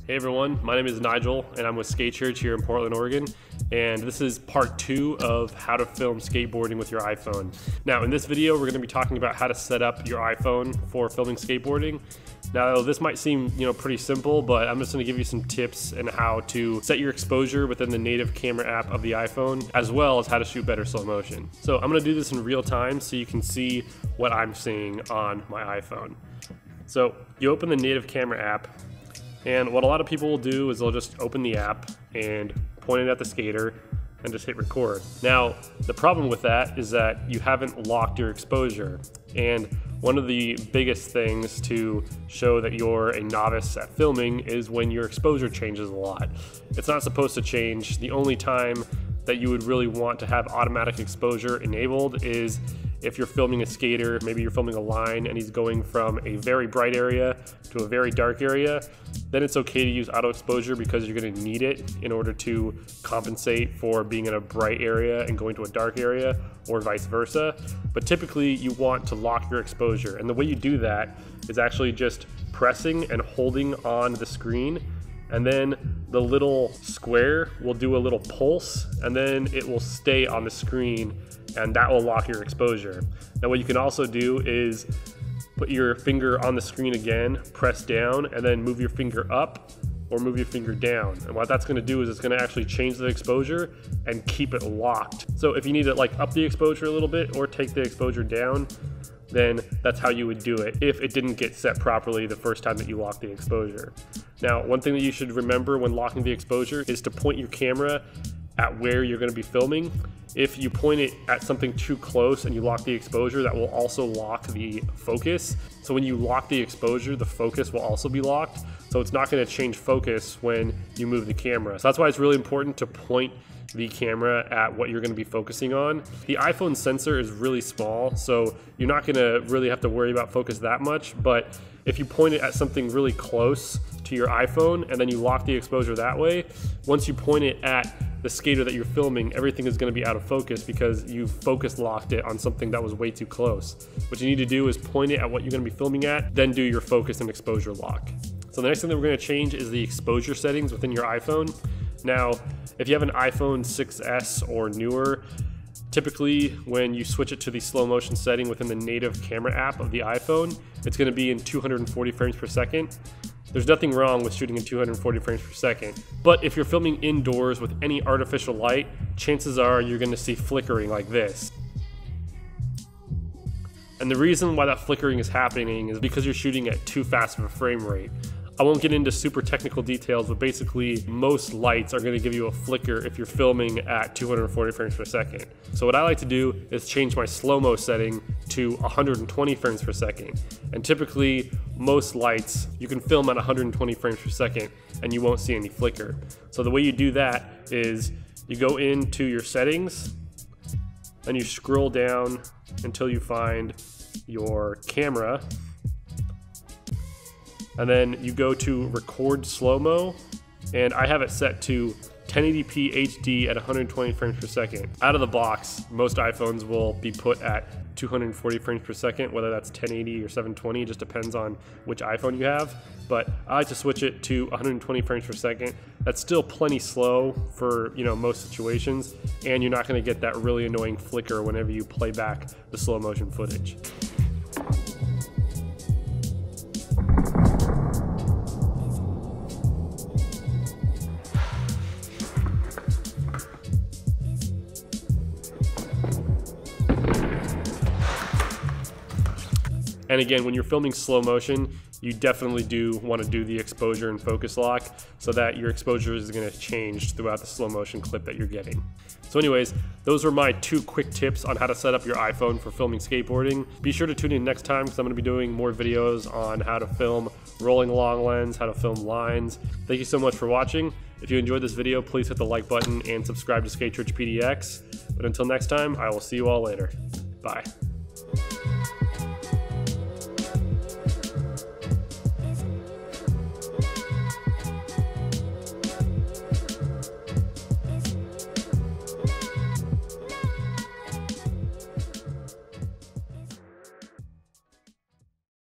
Hey everyone, my name is Nigel and I'm with Skatechurch here in Portland, Oregon, and this is part 2 of how to film skateboarding with your iPhone. Now in this video we're going to be talking about how to set up your iPhone for filming skateboarding. Now this might seem pretty simple, but I'm just going to give you some tips on how to set your exposure within the native camera app of the iPhone, as well as how to shoot better slow motion. So I'm going to do this in real time so you can see what I'm seeing on my iPhone. So you open the native camera app, and what a lot of people will do is they'll just open the app and point it at the skater and just hit record. Now, the problem with that is that you haven't locked your exposure. And one of the biggest things to show that you're a novice at filming is when your exposure changes a lot. It's not supposed to change. The only time that you would really want to have automatic exposure enabled is if you're filming a skater, maybe you're filming a line and he's going from a very bright area to a very dark area, then it's okay to use auto exposure because you're going to need it in order to compensate for being in a bright area and going to a dark area, or vice versa. But typically you want to lock your exposure, and the way you do that is actually just pressing and holding on the screen, and then the little square will do a little pulse, and then it will stay on the screen, and that will lock your exposure. Now what you can also do is put your finger on the screen again, press down, and then move your finger up or move your finger down. And what that's gonna do is it's gonna actually change the exposure and keep it locked. So if you need to up the exposure a little bit or take the exposure down, then that's how you would do it if it didn't get set properly the first time that you lock the exposure. Now, one thing that you should remember when locking the exposure is to point your camera at where you're going to be filming. If you point it at something too close and you lock the exposure, that will also lock the focus. So when you lock the exposure, the focus will also be locked. So it's not going to change focus when you move the camera. So that's why it's really important to point the camera at what you're going to be focusing on. The iPhone sensor is really small, so you're not going to really have to worry about focus that much. But if you point it at something really close to your iPhone and then you lock the exposure that way, once you point it at the skater that you're filming, everything is going to be out of focus because you focus locked it on something that was way too close. What you need to do is point it at what you're going to be filming at, then do your focus and exposure lock. So the next thing that we're going to change is the exposure settings within your iPhone. Now, if you have an iPhone 6S or newer, typically when you switch it to the slow motion setting within the native camera app of the iPhone, it's going to be in 240 frames per second. There's nothing wrong with shooting in 240 frames per second, but if you're filming indoors with any artificial light, chances are you're going to see flickering like this. And the reason why that flickering is happening is because you're shooting at too fast of a frame rate. I won't get into super technical details, but basically most lights are going to give you a flicker if you're filming at 240 frames per second. So what I like to do is change my slow-mo setting to 120 frames per second. And typically most lights, you can film at 120 frames per second and you won't see any flicker. So the way you do that is you go into your settings and you scroll down until you find your camera. And then you go to record slow-mo, and I have it set to 1080p HD at 120 frames per second. Out of the box, most iPhones will be put at 240 frames per second, whether that's 1080 or 720, it just depends on which iPhone you have. But I like to switch it to 120 frames per second. That's still plenty slow for most situations, and you're not gonna get that really annoying flicker whenever you play back the slow motion footage. And again, when you're filming slow motion, you definitely do want to do the exposure and focus lock so that your exposure is going to change throughout the slow motion clip that you're getting. So anyways, those were my 2 quick tips on how to set up your iPhone for filming skateboarding. Be sure to tune in next time because I'm going to be doing more videos on how to film rolling long lens, how to film lines. Thank you so much for watching. If you enjoyed this video, please hit the like button and subscribe to Skatechurch PDX. But until next time, I will see you all later. Bye.